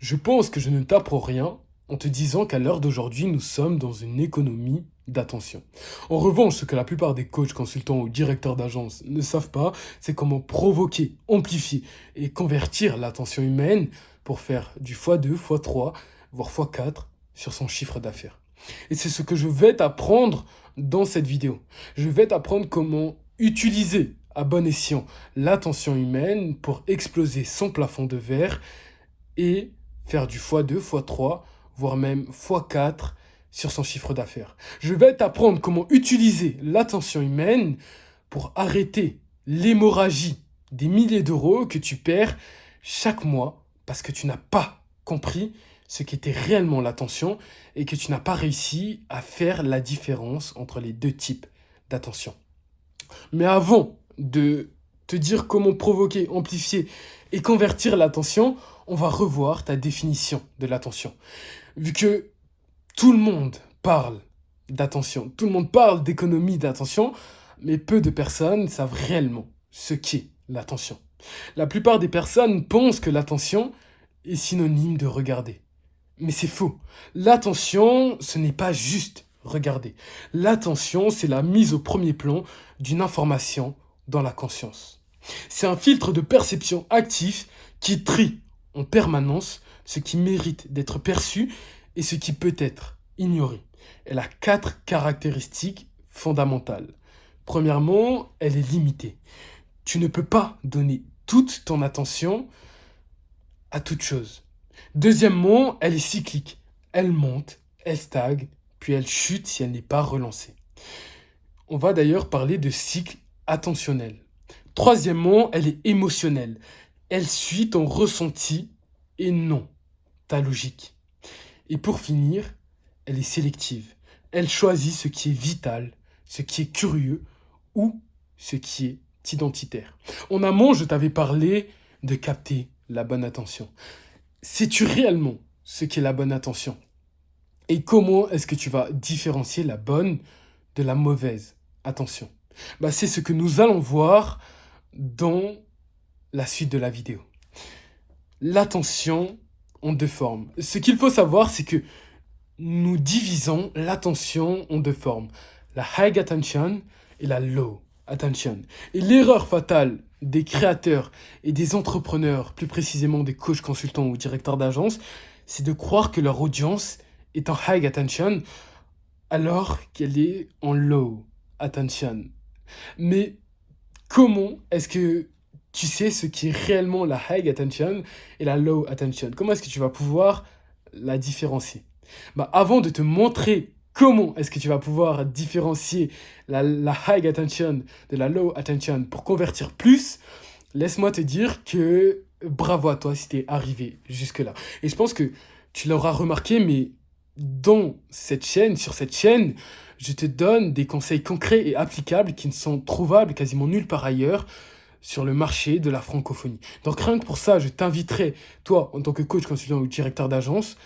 Je pense que je ne t'apprends rien en te disant qu'à l'heure d'aujourd'hui, nous sommes dans une économie d'attention. En revanche, ce que la plupart des coachs, consultants ou directeurs d'agence ne savent pas, c'est comment provoquer, amplifier et convertir l'attention humaine pour faire du x2, x3, voire x4 sur son chiffre d'affaires. Et c'est ce que je vais t'apprendre dans cette vidéo. Je vais t'apprendre comment utiliser à bon escient l'attention humaine pour exploser son plafond de verre et faire du x2, x3, voire même x4 sur son chiffre d'affaires. Je vais t'apprendre comment utiliser l'attention humaine pour arrêter l'hémorragie des milliers d'euros que tu perds chaque mois parce que tu n'as pas compris ce qu'était réellement l'attention et que tu n'as pas réussi à faire la différence entre les deux types d'attention. Mais avant de te dire comment provoquer, amplifier et convertir l'attention, on va revoir ta définition de l'attention. Vu que tout le monde parle d'attention, tout le monde parle d'économie d'attention, mais peu de personnes savent réellement ce qu'est l'attention. La plupart des personnes pensent que l'attention est synonyme de regarder. Mais c'est faux. L'attention, ce n'est pas juste regarder. L'attention, c'est la mise au premier plan d'une information dans la conscience. C'est un filtre de perception actif qui trie en permanence ce qui mérite d'être perçu et ce qui peut être ignoré. Elle a 4 caractéristiques fondamentales. Premièrement, elle est limitée. Tu ne peux pas donner toute ton attention à toute chose. Deuxièmement, elle est cyclique. Elle monte, elle stagne, puis elle chute si elle n'est pas relancée. On va d'ailleurs parler de cycle attentionnel. Troisièmement, elle est émotionnelle. Elle suit ton ressenti et non ta logique. Et pour finir, elle est sélective. Elle choisit ce qui est vital, ce qui est curieux ou ce qui est identitaire. En amont, je t'avais parlé de capter la bonne attention. Sais-tu réellement ce qu'est la bonne attention? Et comment est-ce que tu vas différencier la bonne de la mauvaise attention? C'est ce que nous allons voir dans la suite de la vidéo. L'attention en deux formes. Ce qu'il faut savoir, c'est que nous divisons l'attention en deux formes. La high attention et la low attention. Et l'erreur fatale des créateurs et des entrepreneurs, plus précisément des coachs, consultants ou directeurs d'agence, c'est de croire que leur audience est en high attention alors qu'elle est en low attention. Mais comment est-ce que tu sais ce qui est réellement la high attention et la low attention? Comment est-ce que tu vas pouvoir la différencier? Avant de te montrer comment est-ce que tu vas pouvoir différencier la high attention de la low attention pour convertir plus, laisse-moi te dire que bravo à toi si t'es arrivé jusque-là. Et je pense que tu l'auras remarqué, mais dans cette chaîne, sur cette chaîne, je te donne des conseils concrets et applicables qui ne sont trouvables quasiment nulle part ailleurs sur le marché de la francophonie. Donc rien que pour ça, je t'inviterai, toi, en tant que coach, consultant ou directeur d'agence,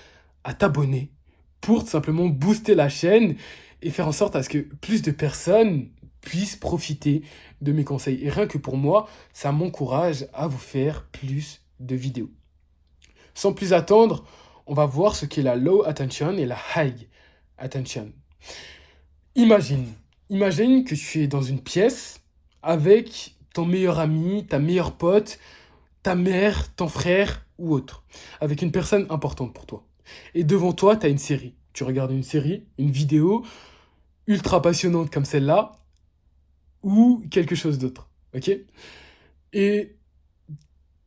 à t'abonner pour tout simplement booster la chaîne et faire en sorte à ce que plus de personnes puissent profiter de mes conseils. Et rien que pour moi, ça m'encourage à vous faire plus de vidéos. Sans plus attendre, on va voir ce qu'est la low attention et la high attention. Imagine que tu es dans une pièce avec ton meilleur ami, ta meilleure pote, ta mère, ton frère ou autre, avec une personne importante pour toi. Et devant toi, tu as une série. Tu regardes une série, une vidéo ultra passionnante comme celle-là, ou quelque chose d'autre, ok? Et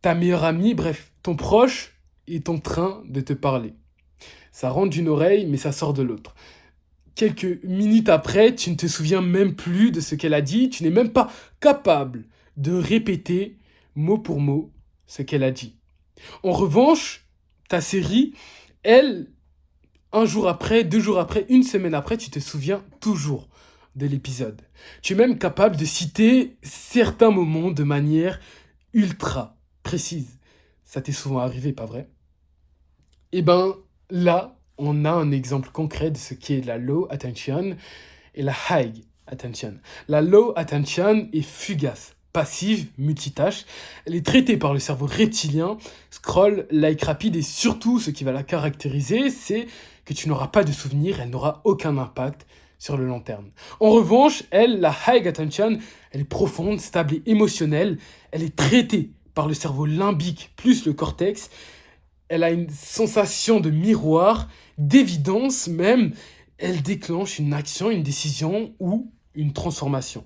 ta meilleure amie, bref, ton proche est en train de te parler. Ça rentre d'une oreille, mais ça sort de l'autre. Quelques minutes après, tu ne te souviens même plus de ce qu'elle a dit, tu n'es même pas capable de répéter mot pour mot ce qu'elle a dit. En revanche, ta série, elle, un jour après, 2 jours après, une semaine après, tu te souviens toujours de l'épisode. Tu es même capable de citer certains moments de manière ultra précise. Ça t'est souvent arrivé, pas vrai? Eh ben, là, on a un exemple concret de ce qu'est la low attention et la high attention. La low attention est fugace, passive, multitâche. Elle est traitée par le cerveau reptilien, scroll, like rapide et surtout, ce qui va la caractériser, c'est que tu n'auras pas de souvenirs, elle n'aura aucun impact sur le long terme. En revanche, elle, la high attention, elle est profonde, stable et émotionnelle. Elle est traitée par le cerveau limbique plus le cortex. Elle a une sensation de miroir, d'évidence même. Elle déclenche une action, une décision ou une transformation.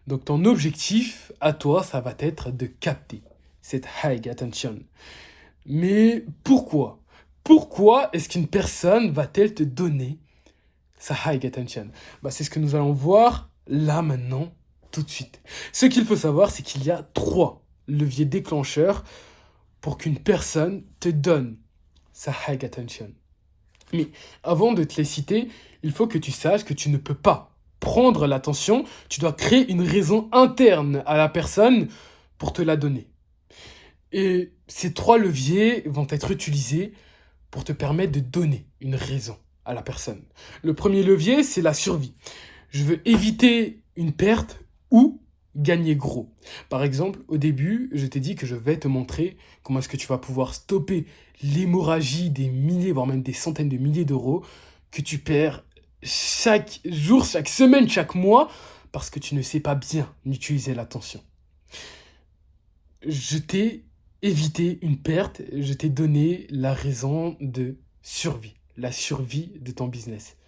Donc ton objectif à toi, ça va être de capter cette high attention. Mais pourquoi? Pourquoi est-ce qu'une personne va-t-elle te donner sa high attention? C'est ce que nous allons voir là maintenant, tout de suite. Ce qu'il faut savoir, c'est qu'il y a 3 leviers déclencheurs pour qu'une personne te donne sa high attention. Mais avant de te les citer, il faut que tu saches que tu ne peux pas prendre l'attention, tu dois créer une raison interne à la personne pour te la donner. Et ces 3 leviers vont être utilisés pour te permettre de donner une raison à la personne. Le premier levier, c'est la survie. Je veux éviter une perte ou gagner gros. Par exemple, au début, je t'ai dit que je vais te montrer comment est-ce que tu vas pouvoir stopper l'hémorragie des milliers, voire même des centaines de milliers d'euros que tu perds chaque jour, chaque semaine, chaque mois, parce que tu ne sais pas bien utiliser l'attention. Je t'ai évité une perte, je t'ai donné la raison de survie, la survie de ton business.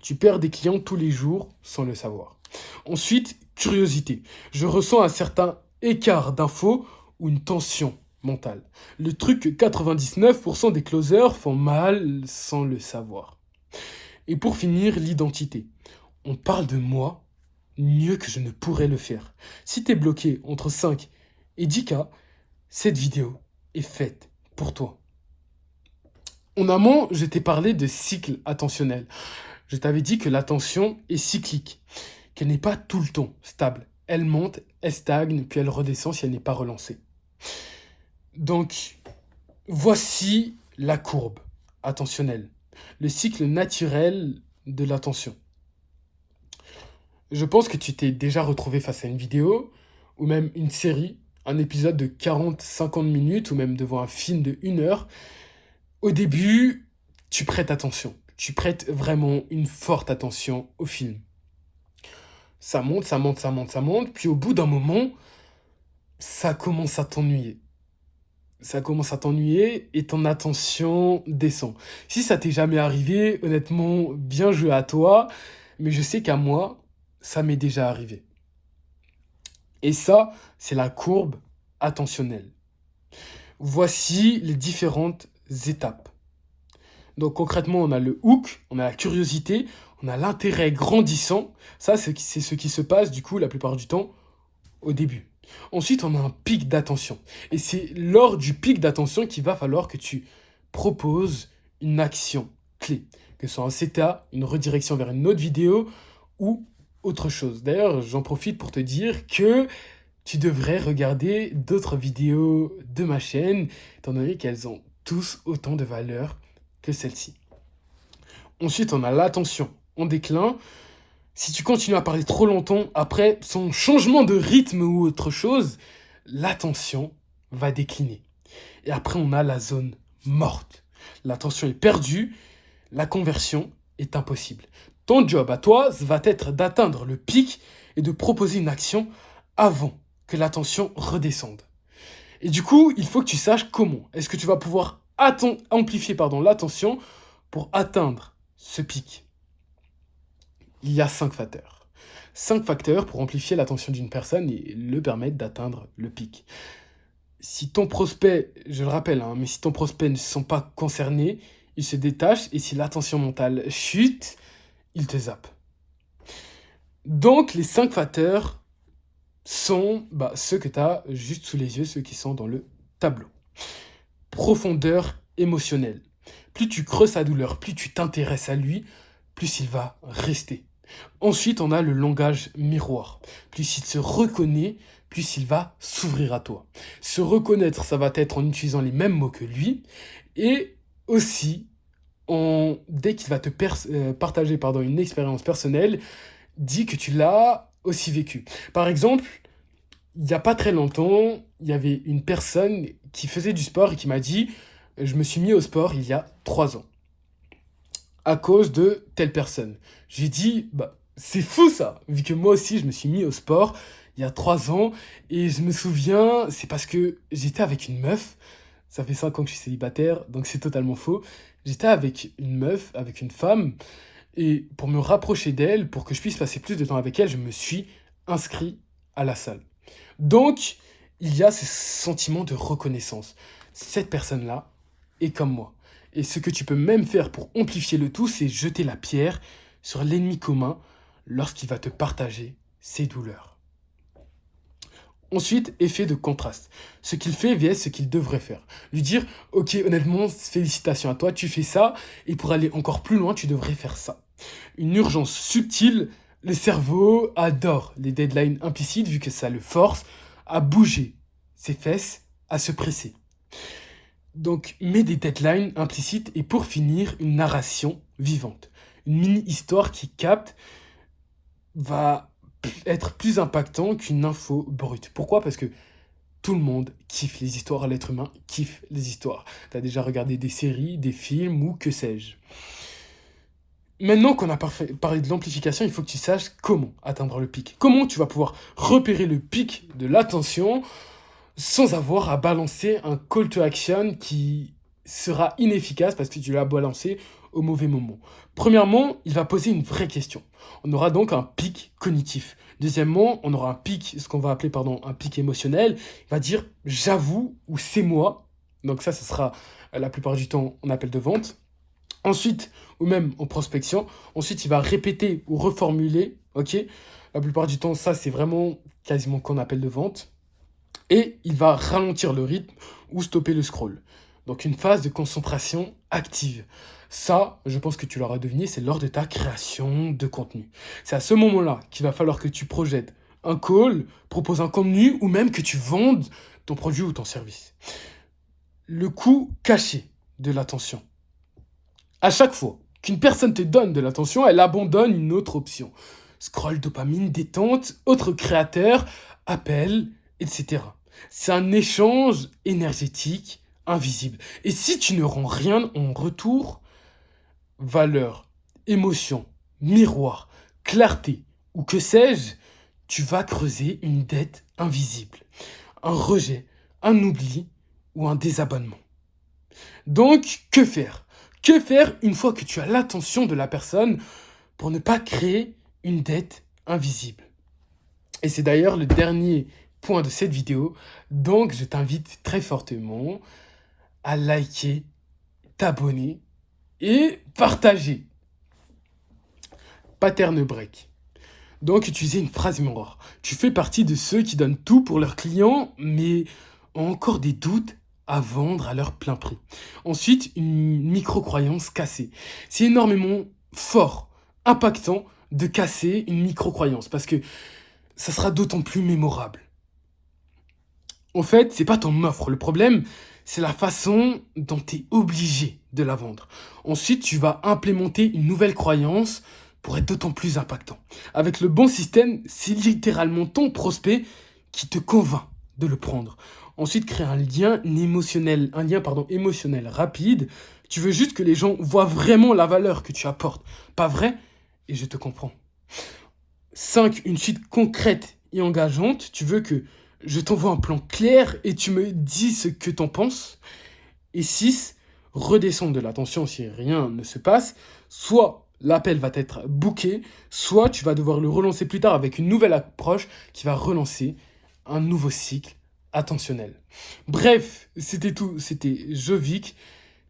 Tu perds des clients tous les jours sans le savoir. Ensuite, curiosité. Je ressens un certain écart d'infos ou une tension mentale. Le truc que 99% des closers font mal sans le savoir. Et pour finir, l'identité. On parle de moi mieux que je ne pourrais le faire. Si tu es bloqué entre 5 et 10K, cette vidéo est faite pour toi. En amont, je t'ai parlé de cycle attentionnel. Je t'avais dit que l'attention est cyclique, qu'elle n'est pas tout le temps stable. Elle monte, elle stagne, puis elle redescend si elle n'est pas relancée. Donc, voici la courbe attentionnelle, le cycle naturel de l'attention. Je pense que tu t'es déjà retrouvé face à une vidéo, ou même une série, un épisode de 40-50 minutes, ou même devant un film de 1 heure. Au début, tu prêtes attention. Tu prêtes vraiment une forte attention au film. Ça monte, ça monte, ça monte, ça monte, puis au bout d'un moment, ça commence à t'ennuyer. Ça commence à t'ennuyer et ton attention descend. Si ça t'est jamais arrivé, honnêtement, bien joué à toi, mais je sais qu'à moi, ça m'est déjà arrivé. Et ça, c'est la courbe attentionnelle. Voici les différentes étapes. Donc concrètement, on a le hook, on a la curiosité, on a l'intérêt grandissant. Ça, c'est ce qui se passe du coup la plupart du temps au début. Ensuite, on a un pic d'attention. Et c'est lors du pic d'attention qu'il va falloir que tu proposes une action clé. Que ce soit un CTA, une redirection vers une autre vidéo ou autre chose. D'ailleurs, j'en profite pour te dire que tu devrais regarder d'autres vidéos de ma chaîne, étant donné qu'elles ont tous autant de valeur que celle-ci. Ensuite, on a l'attention en déclin. Si tu continues à parler trop longtemps, après son changement de rythme ou autre chose, l'attention va décliner. Et après, on a la zone morte. L'attention est perdue, la conversion est impossible. Ton job à toi va être d'atteindre le pic et de proposer une action avant que l'attention redescende. Et du coup, il faut que tu saches comment. Est-ce que tu vas pouvoir amplifier l'attention pour atteindre ce pic? Il y a 5 facteurs. 5 facteurs pour amplifier l'attention d'une personne et le permettre d'atteindre le pic. Si ton prospect, je le rappelle, mais si ton prospect ne se sent pas concerné, il se détache et si l'attention mentale chute, il te zappe. Donc, les 5 facteurs sont ceux que tu as juste sous les yeux, ceux qui sont dans le tableau. Profondeur émotionnelle. Plus tu creuses sa douleur, plus tu t'intéresses à lui, plus il va rester. Ensuite, on a le langage miroir. Plus il se reconnaît, plus il va s'ouvrir à toi. Se reconnaître, ça va être en utilisant les mêmes mots que lui. Et aussi, dès qu'il va te partager une expérience personnelle, dis que tu l'as aussi vécu. Par exemple, il n'y a pas très longtemps, il y avait une personne qui faisait du sport et qui m'a dit, je me suis mis au sport il y a 3 ans, à cause de telle personne. J'ai dit, bah, c'est fou ça, vu que moi aussi je me suis mis au sport il y a 3 ans, et je me souviens, c'est parce que j'étais avec une meuf, ça fait 5 ans que je suis célibataire, donc c'est totalement faux. J'étais avec une meuf, avec une femme, et pour me rapprocher d'elle, pour que je puisse passer plus de temps avec elle, je me suis inscrit à la salle. Donc, il y a ce sentiment de reconnaissance. Cette personne-là est comme moi. Et ce que tu peux même faire pour amplifier le tout, c'est jeter la pierre sur l'ennemi commun lorsqu'il va te partager ses douleurs. Ensuite, effet de contraste. Ce qu'il fait vs ce qu'il devrait faire. Lui dire, ok, honnêtement, félicitations à toi, tu fais ça, et pour aller encore plus loin, tu devrais faire ça. Une urgence subtile, le cerveau adore les deadlines implicites vu que ça le force à bouger ses fesses, à se presser. Donc, mets des deadlines implicites et pour finir, une narration vivante. Une mini-histoire qui capte va être plus impactant qu'une info brute. Pourquoi? Parce que tout le monde kiffe les histoires, l'être humain kiffe les histoires. T'as déjà regardé des séries, des films ou que sais-je. Maintenant qu'on a parlé de l'amplification, il faut que tu saches comment atteindre le pic. Comment tu vas pouvoir repérer le pic de l'attention sans avoir à balancer un call to action qui sera inefficace parce que tu l'as balancé au mauvais moment. Premièrement, il va poser une vraie question. On aura donc un pic cognitif. Deuxièmement, on aura un pic, ce qu'on va appeler un pic émotionnel. Il va dire j'avoue ou c'est moi. Donc ça sera la plupart du temps en appel de vente. Ensuite, ou même en prospection. Ensuite, il va répéter ou reformuler. Ok. La plupart du temps, ça c'est vraiment quasiment qu'en appel de vente. Et il va ralentir le rythme ou stopper le scroll. Donc une phase de concentration active. Ça, je pense que tu l'auras deviné, c'est lors de ta création de contenu. C'est à ce moment-là qu'il va falloir que tu projettes un call, proposes un contenu ou même que tu vendes ton produit ou ton service. Le coût caché de l'attention. À chaque fois qu'une personne te donne de l'attention, elle abandonne une autre option. Scroll, dopamine, détente, autre créateur, appel, etc. C'est un échange énergétique invisible. Et si tu ne rends rien en retour, valeur, émotion, miroir, clarté ou que sais-je, tu vas creuser une dette invisible, un rejet, un oubli ou un désabonnement. Donc, que faire? Que faire une fois que tu as l'attention de la personne pour ne pas créer une dette invisible? Et c'est d'ailleurs le dernier point de cette vidéo. Donc, je t'invite très fortement à liker, t'abonner et partager. Pattern break. Donc, utiliser une phrase miroir. Tu fais partie de ceux qui donnent tout pour leurs clients, mais ont encore des doutes à vendre à leur plein prix. Ensuite, une micro-croyance cassée. C'est énormément fort, impactant de casser une micro-croyance parce que ça sera d'autant plus mémorable. En fait, c'est pas ton offre. Le problème, c'est la façon dont tu es obligé de la vendre. Ensuite, tu vas implémenter une nouvelle croyance pour être d'autant plus impactant. Avec le bon système, c'est littéralement ton prospect qui te convainc de le prendre. Ensuite, créer un lien émotionnel rapide. Tu veux juste que les gens voient vraiment la valeur que tu apportes. Pas vrai? Et je te comprends. 5. Une suite concrète et engageante. Tu veux que je t'envoie un plan clair et tu me dis ce que t'en penses. Et 6. Redescendre de l'attention si rien ne se passe. Soit l'appel va être booké, soit tu vas devoir le relancer plus tard avec une nouvelle approche qui va relancer un nouveau cycle attentionnel. Bref, c'était tout. C'était Jovic.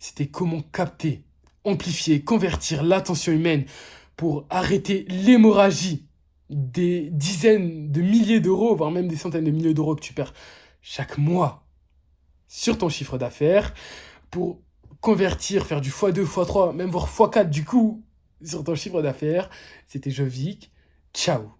C'était comment capter, amplifier, convertir l'attention humaine pour arrêter l'hémorragie des dizaines de milliers d'euros, voire même des centaines de milliers d'euros que tu perds chaque mois sur ton chiffre d'affaires, pour convertir, faire du x2, x3, même voire x4 du coup sur ton chiffre d'affaires. C'était Jovic. Ciao.